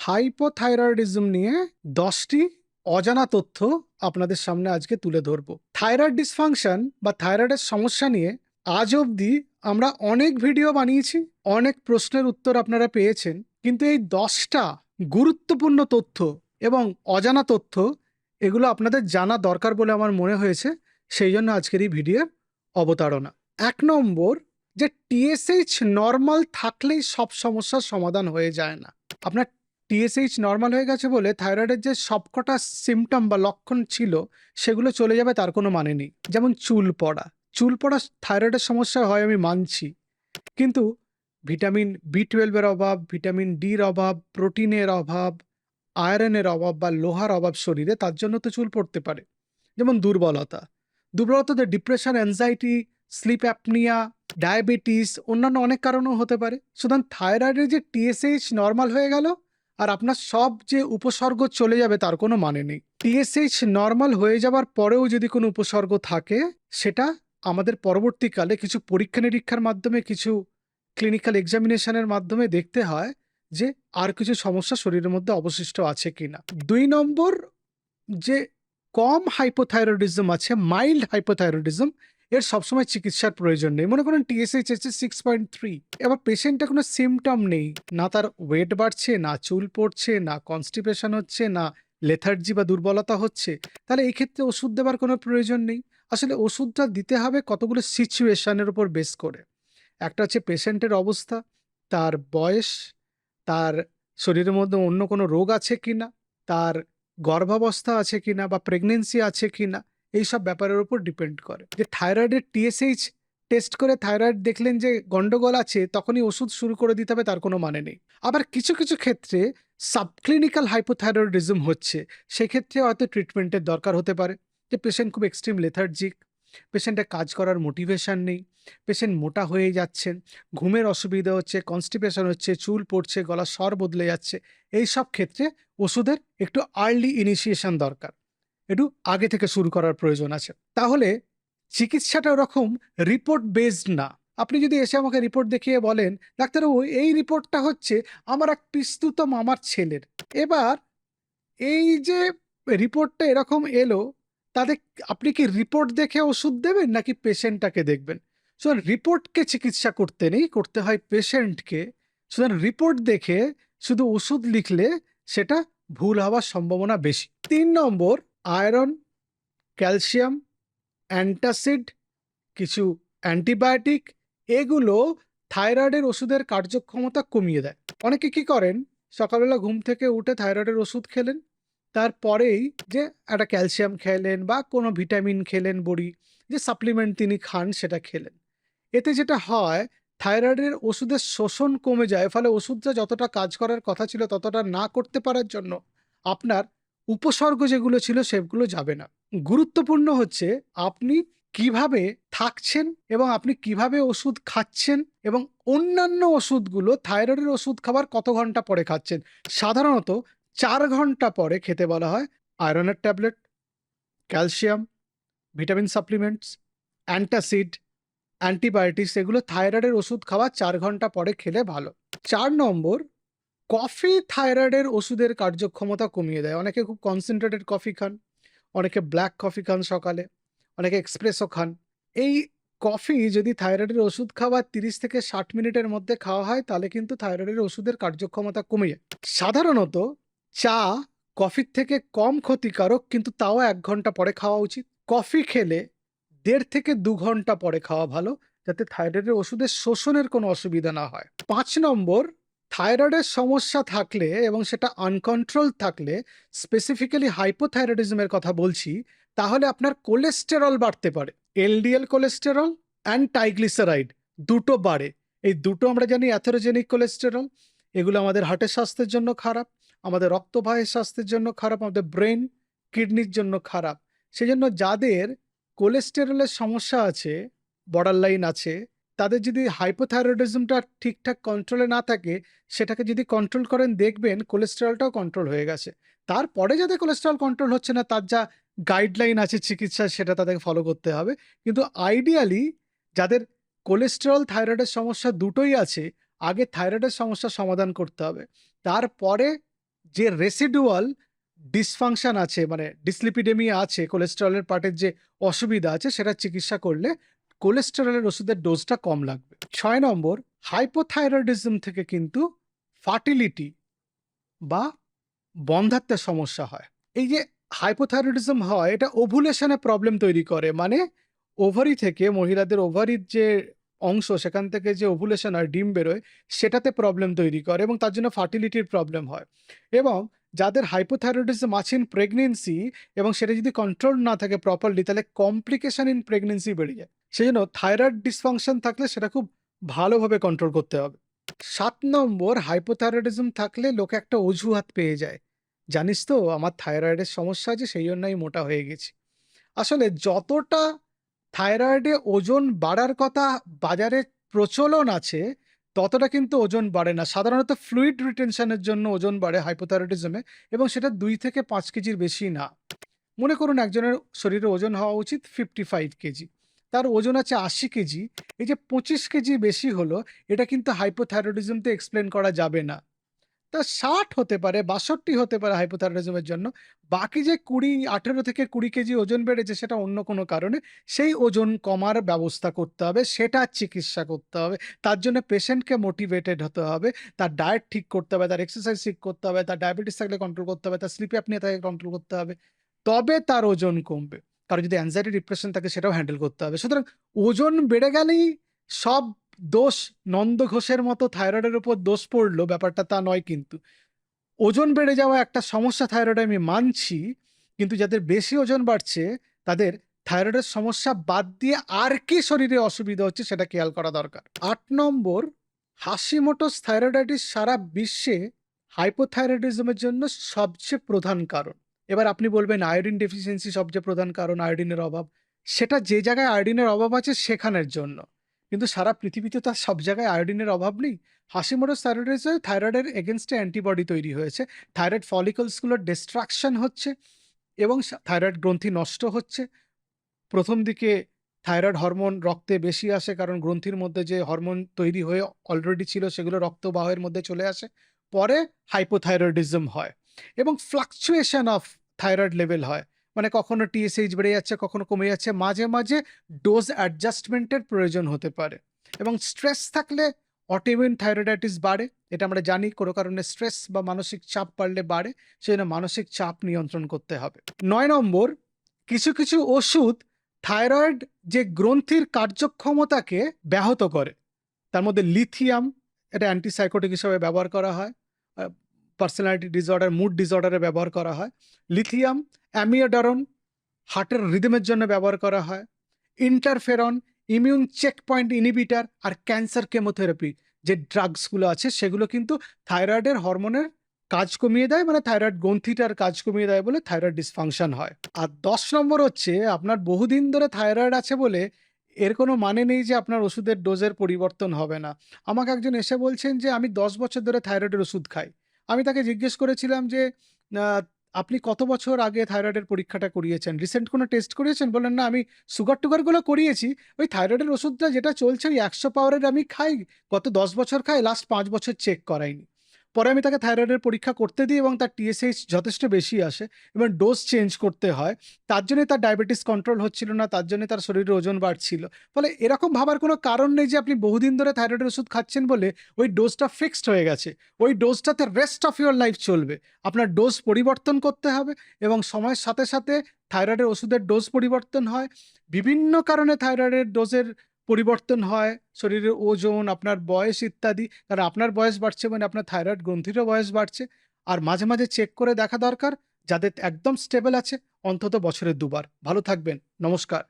Hypothyroidism নিয়ে 10টি অজানা তথ্য আপনাদের সামনে আজকে তুলে ধরব। থাইরয়েড ডিসফাংশন বা থাইরয়েডের সমস্যা নিয়ে আজ অবধি আমরা অনেক ভিডিও বানিয়েছি, অনেক প্রশ্নের উত্তর আপনারা পেয়েছেন, কিন্তু এই 10টা গুরুত্বপূর্ণ তথ্য এবং অজানা তথ্য এগুলো আপনাদের জানা দরকার বলে আমার মনে হয়েছে, সেই জন্য আজকের এই ভিডিওর অবতারণা। 1 নম্বর, যে টিএসএইচ নর্মাল থাকলেই সব সমস্যার সমাধান হয়ে যায় না। আপনার টিএসএইচ নর্মাল হয়ে গেছে বলে থাইরয়েডের যে সবকটা সিমটম বা লক্ষণ ছিল সেগুলো চলে যাবে তার কোনো মানে নেই। যেমন চুল পড়া থাইরয়েডের সমস্যা হয়, আমি মানছি, কিন্তু ভিটামিন বি 12 এর অভাব, ভিটামিন ডির অভাব, প্রোটিনের অভাব, আয়রনের অভাব বা লোহার অভাব শরীরে, তার জন্য তো চুল পড়তে পারে। যেমন দুর্বলতাতে depression, anxiety, sleep apnoea, diabetes, অন্যান্য অনেক কারণও হতে পারে। সুতরাং থাইরয়েডের যে টিএসএইচ নর্মাল হয়ে গেল আর আপনার সব যে উপসর্গ চলে যাবে তার কোনো মানে নেই। টিএসএইচ নর্মাল হয়ে যাবার পরেও যদি কোনো উপসর্গ থাকে, সেটা আমাদের পরবর্তীকালে কিছু পরীক্ষা নিরীক্ষার মাধ্যমে, কিছু ক্লিনিক্যাল এক্সামিনেশনের মাধ্যমে দেখতে হয় যে আর কিছু সমস্যা শরীরের মধ্যে অবশিষ্ট আছে কিনা। 2 নম্বর, যে কম হাইপোথাইরয়েডিজম আছে, মাইল্ড হাইপোথাইরয়েডিজম, এর সবসময় চিকিৎসার প্রয়োজন নেই। মনে করেন টিএসএইচ আছে 6.3, এবার পেশেন্টের কোনো সিমটম নেই, না তার ওয়েট বাড়ছে, না চুল পড়ছে, না কনস্টিপেশন হচ্ছে, না লেথার্জি বা দুর্বলতা হচ্ছে, তাহলে এই ক্ষেত্রে ওষুধ দেওয়ার কোনো প্রয়োজন নেই। আসলে ওষুধটা দিতে হবে কতগুলো সিচুয়েশনের উপর বেস করে। একটা হচ্ছে পেশেন্টের অবস্থা, তার বয়স, তার শরীরের মধ্যে অন্য কোনো রোগ আছে কিনা, তার গর্ভাবস্থা আছে কিনা বা প্রেগনেন্সি আছে কিনা, এইসব ব্যাপারের উপর ডিপেন্ড করে। যে থাইরয়েডের টিএসএইচ টেস্ট করে থাইরয়েড দেখলেন যে গন্ডগোল আছে, তখনই ওষুধ শুরু করে দিতে হবে তার কোনো মানে নেই। আবার কিছু কিছু ক্ষেত্রে সাবক্লিনিক্যাল হাইপোথাইরয়েডিজম হচ্ছে, সেক্ষেত্রে হয়তো ট্রিটমেন্টের দরকার হতে পারে। যে পেশেন্ট খুব এক্সট্রিম লেথার্জিক, পেশেন্টের কাজ করার মোটিভেশন নেই, পেশেন্ট মোটা হয়ে যাচ্ছেন, ঘুমের অসুবিধা হচ্ছে, কনস্টিপেশন হচ্ছে, চুল পড়ছে, গলার স্বর বদলে যাচ্ছে, এই সব ক্ষেত্রে ওষুধের একটু আর্লি ইনিশিয়েশন দরকার, একটু আগে থেকে শুরু করার প্রয়োজন আছে। তাহলে চিকিৎসাটা ওরকম রিপোর্ট বেসড না। আপনি যদি এসে আমাকে রিপোর্ট দেখিয়ে বলেন, ডাক্তারবাবু এই রিপোর্টটা হচ্ছে আমার এক পিস্তুত মামার ছেলের, এবার এই যে রিপোর্টটা এরকম এলো, তাদের আপনি কি রিপোর্ট দেখে ওষুধ দেবেন নাকি পেশেন্টটাকে দেখবেন? সুতরাং রিপোর্টকে চিকিৎসা করতে নেই, করতে হয় পেশেন্টকে। সুতরাং রিপোর্ট দেখে শুধু ওষুধ লিখলে সেটা ভুল হওয়ার সম্ভাবনা বেশি। 3 নম্বর, আয়রন, ক্যালসিয়াম, অ্যান্টাসিড, কিছু অ্যান্টিবায়োটিক, এগুলো থাইরয়েডের ওষুধের কার্যক্ষমতা কমিয়ে দেয়। অনেকে কি করেন, সকালবেলা ঘুম থেকে উঠে থাইরয়েডের ওষুধ খেলেন, তারপরেই যে একটা ক্যালসিয়াম খেলেন বা কোনো ভিটামিন খেলেন, বড়ি যে সাপ্লিমেন্ট তিনি খান সেটা খেলেন। এতে যেটা হয়, থাইরয়েডের ওষুধের শোষণ কমে যায়, ফলে ওষুধটা যতটা কাজ করার কথা ছিল ততটা না করতে পারার জন্য আপনার উপসর্গ যেগুলো ছিল সেগুলো যাবে না। গুরুত্বপূর্ণ হচ্ছে আপনি কিভাবে থাকছেন এবং আপনি কিভাবে ওষুধ খাচ্ছেন, এবং অন্যান্য ওষুধগুলো, থাইরয়েডের ওষুধ খাবার কত ঘন্টা পরে খাচ্ছেন। সাধারণত 4 ঘন্টা পরে খেতে বলা হয় আয়রনের tablet, calcium, vitamin supplements, antacid, antibiotics, এগুলো থাইরয়েডের ওষুধ খাওয়া 4 ঘন্টা পরে খেলে ভালো। 4 নম্বর, কফি থাইরয়েডের ওষুধের কার্যক্ষমতা কমিয়ে দেয়। অনেকে খুব কনসেন্ট্রেটেড কফি খান, অনেকে ব্ল্যাক কফি খান সকালে, অনেকে এক্সপ্রেসও খান। এই কফি যদি থাইরয়েডের ওষুধ খাওয়া 30 থেকে 60 মিনিটের মধ্যে খাওয়া হয়, তাহলে কিন্তু থাইরয়েডের ওষুধের কার্যক্ষমতা কমে যায়। সাধারণত চা কফির থেকে কম ক্ষতিকারক, কিন্তু তাও 1 ঘন্টা পরে খাওয়া উচিত। কফি খেলে 1.5 থেকে 2 ঘন্টা পরে খাওয়া ভালো, যাতে থাইরয়েডের ওষুধের শোষণের কোনো অসুবিধা না হয়। 5 নম্বর, থাইরয়েডের সমস্যা থাকলে এবং সেটা আনকন্ট্রোল থাকলে, স্পেসিফিক্যালি হাইপোথাইরয়েডিজমের কথা বলছি, তাহলে আপনার কোলেস্টেরল বাড়তে পারে। এলডিএল কোলেস্টেরল অ্যান্ড ট্রাইগ্লিসারাইড দুটো বাড়ে। এই দুটো আমরা জানি অ্যাথেরোজেনিক কোলেস্টেরল, এগুলো আমাদের হার্টের স্বাস্থ্যের জন্য খারাপ, আমাদের রক্তবাহের স্বাস্থ্যের জন্য খারাপ, আমাদের ব্রেন, কিডনির জন্য খারাপ। সেজন্য যাদের কোলেস্টেরলের সমস্যা আছে, বর্ডার লাইন আছে, তাদের যদি হাইপোথাইরয়েডিজমটা ঠিকঠাক কন্ট্রোলে না থাকে, সেটাকে যদি কন্ট্রোল করেন, দেখবেন কোলেস্টেরলটাও কন্ট্রোল হয়ে গেছে। তারপরে যাদের কোলেস্টেরল কন্ট্রোল হচ্ছে না, তার যা গাইডলাইন আছে চিকিৎসা, সেটা তাদেরকে ফলো করতে হবে। কিন্তু আইডিয়ালি যাদের কোলেস্টেরল, থাইরয়েডের সমস্যা দুটোই আছে, আগে থাইরয়েডের সমস্যার সমাধান করতে হবে, তারপরে যে রেসিডুয়াল ডিসফাংশন আছে, মানে ডিসলিপিডেমিয়া আছে, কোলেস্টেরলের পার্টের যে অসুবিধা আছে, সেটা চিকিৎসা করলে কোলেস্টেরলের ওষুধের ডোজটা কম লাগবে। 6 নম্বর, হাইপোথাইরয়েডিজম থেকে কিন্তু ফার্টিলিটি বা বন্ধ্যাত্বের সমস্যা হয়। এই যে হাইপোথাইরয়েডিজম হয়, এটা ওভুলেশনে প্রবলেম তৈরি করে, মানে ওভারি থেকে, মহিলাদের ওভারির যে অংশ, সেখান থেকে যে ওভুলেশন হয়, ডিম বেরোয়, সেটাতে প্রবলেম তৈরি করে এবং তার জন্য ফার্টিলিটির প্রবলেম হয়। এবং যাদের হাইপোথাইরয়েডিজম আছে ইন প্রেগনেন্সি এবং সেটা যদি কন্ট্রোল না থাকে প্রপারলি, তাহলে কমপ্লিকেশন ইন প্রেগনেন্সি বেড়ে যায়। সেই জন্য থাইরয়েড ডিসফাংশন থাকলে সেটা খুব ভালোভাবে কন্ট্রোল করতে হবে। 7 নম্বর, হাইপোথাইরয়েডিজম থাকলে লোকে একটা অজুহাত পেয়ে যায়, জানিস তো আমার থাইরয়েডের সমস্যা আছে, সেই জন্য আমি মোটা হয়ে গেছি। আসলে যতটা থাইরয়েডে ওজন বাড়ার কথা বাজারে প্রচলন আছে, ততটা কিন্তু ওজন বাড়ে না। সাধারণত ফ্লুইড রিটেনশনের জন্য ওজন বাড়ে হাইপোথাইরয়েডিজমে, এবং সেটা 2 থেকে 5 কেজির বেশি না। মনে করুন একজনের শরীরে ওজন হওয়া উচিত 55 কেজি, তার ওজন আছে 80 কেজি। এই যে 25 কেজি বেশি হলো, এটা কিন্তু হাইপোথাইরয়েডিজমতে এক্সপ্লেন করা যাবে না। তা 60 হতে পারে, 62 হতে পারে হাইপোথাইরয়েডিজমের জন্য। বাকি যে 18 থেকে 20 কেজি ওজন বেড়েছে, সেটা অন্য কোনো কারণে। সেই ওজন কমার ব্যবস্থা করতে হবে, সেটার চিকিৎসা করতে হবে। তার জন্য পেশেন্টকে মোটিভেটেড হতে হবে, তার ডায়েট ঠিক করতে হবে, তার এক্সারসাইজ ঠিক করতে হবে, তার ডায়াবেটিস থাকলে কন্ট্রোল করতে হবে, তার স্লিপ অ্যাপনিয়া থাকলে কন্ট্রোল করতে হবে। তবে তার ওজন কমবে। কারো যদি অ্যাংজাইটি ডিপ্রেশন থাকে, সেটাও হ্যান্ডেল করতে হবে। সুতরাং ওজন বেড়ে গেলেই সব দোষ নন্দ ঘোষের মতো থাইরয়েডের উপর দোষ পড়লো, ব্যাপারটা তা নয় কিন্তু। ওজন বেড়ে যাওয়া একটা সমস্যা থাইরয়েডে, আমি মানছি, কিন্তু যাদের বেশি ওজন বাড়ছে, তাদের থাইরয়েডের সমস্যা বাদ দিয়ে আর কি শরীরে অসুবিধা হচ্ছে সেটা খেয়াল করা দরকার। 8 নম্বর, হাশিমোটোস থাইরয়েডাইটিস সারা বিশ্বে হাইপোথাইরয়েডিজমের জন্য সবচেয়ে প্রধান কারণ। এবার আপনি বলবেন আয়োডিন ডেফিসিয়েন্সি সবচেয়ে প্রধান কারণ, আয়োডিনের অভাব। সেটা যে জায়গায় আয়োডিনের অভাব আছে সেখানের জন্য, কিন্তু সারা পৃথিবীতে তার সব জায়গায় আয়োডিনের অভাব নেই। হাশিমোটোস থাইরয়েডিজমে থাইরয়েডের এগেনস্টে অ্যান্টিবডি তৈরি হয়েছে, থাইরয়েড ফলিকলসগুলোর ডিস্ট্রাকশন হচ্ছে এবং থাইরয়েড গ্রন্থি নষ্ট হচ্ছে। প্রথম দিকে থাইরয়েড হরমোন রক্তে বেশি আসে, কারণ গ্রন্থির মধ্যে যে হরমোন তৈরি হয়ে অলরেডি ছিল, সেগুলো রক্তবাহের মধ্যে চলে আসে। পরে হাইপোথাইরয়েডিজম হয় এবং ফ্লাকচুয়েশন অফ থাইরয়েড লেভেল হয়, মানে কখনো টিএসএইচ বেড়ে যাচ্ছে, কখনো কমে যাচ্ছে। মাঝে মাঝে ডোজ অ্যাডজাস্টমেন্টের প্রয়োজন হতে পারে। এবং স্ট্রেস থাকলে অটোইমিউন থাইরয়েডাইটিস বাড়ে, এটা আমরা জানি। কোনো কারণে স্ট্রেস বা মানসিক চাপ বাড়লে বাড়ে, সেই জন্য মানসিক চাপ নিয়ন্ত্রণ করতে হবে। 9 নম্বর, কিছু কিছু ওষুধ থাইরয়েড যে গ্রন্থির কার্যক্ষমতাকে ব্যাহত করে। তার মধ্যে লিথিয়াম, এটা অ্যান্টিসাইকোটিক হিসেবে ব্যবহার করা হয়, পার্সোনালিটি ডিসঅর্ডার, মুড ডিসঅর্ডারে ব্যবহার করা হয়। লিথিয়াম, অ্যামিওডারন হার্টের রিদমের জন্য ব্যবহার করা হয়। Interferon, immune checkpoint inhibitor, আর ক্যান্সার কেমোথেরাপি যে ড্রাগসগুলো আছে, সেগুলো কিন্তু থাইরয়েডের হরমোনের কাজ কমিয়ে দেয়, মানে থাইরয়েড গ্রন্থিটার কাজ কমিয়ে দেয় বলে থাইরয়েড ডিসফাংশন হয়। আর 10 নম্বর হচ্ছে, আপনার বহুদিন ধরে থাইরয়েড আছে বলে এর কোনো মানে নেই যে আপনার ওষুধের ডোজের পরিবর্তন হবে না। আমাকে একজন এসে বলছেন যে আমি 10 বছর ধরে থাইরয়েডের ওষুধ খাই। আমি তাকে জিজ্ঞেস করেছিলাম যে আহ, আপনি কত বছর আগে থাইরয়েডের পরীক্ষাটা করিয়েছেন, রিসেন্ট কোনো টেস্ট করিয়েছেন? বললেন না, আমি সুগার-টুগারগুলো করিয়েছি, ওই থাইরয়েডের ওষুধটা যেটা চলছে ওই 100 পাওয়ারের আমি খাই, গত 10 বছর খাই, লাস্ট 5 বছর চেক করাইনি। পরে আমি তাকে থাইরয়েডের পরীক্ষা করতে দিই এবং তার টিএসএইচ যথেষ্ট বেশি আসে এবং ডোজ চেঞ্জ করতে হয়। তার জন্যই তার ডায়াবেটিস কন্ট্রোল হচ্ছিল না, তার জন্য তার শরীরে ওজন বাড়ছিল। ফলে এরকম ভাবার কোনো কারণ নেই যে আপনি বহুদিন ধরে থাইরয়েডের ওষুধ খাচ্ছেন বলে ওই ডোজটা ফিক্সড হয়ে গেছে। ওই ডোজটাতে রেস্ট অফ ইউর লাইফ চলবে। আপনার ডোজ পরিবর্তন করতে হবে এবং সময়ের সাথে সাথে থাইরয়েডের ওষুধের ডোজ পরিবর্তন হয়। বিভিন্ন কারণে থাইরয়েডের ডোজের পরিবর্তন হয়, শরীরের ওজন, আপনার বয়স ইত্যাদি। কারণ আপনার বয়স বাড়ছে মানে আপনার থাইরয়েড গ্রন্থিরও বয়স বাড়ছে। আর মাঝে মাঝে চেক করে দেখা দরকার, যাদের একদম স্টেবল আছে অন্তত বছরে 2 বার। ভালো থাকবেন, নমস্কার।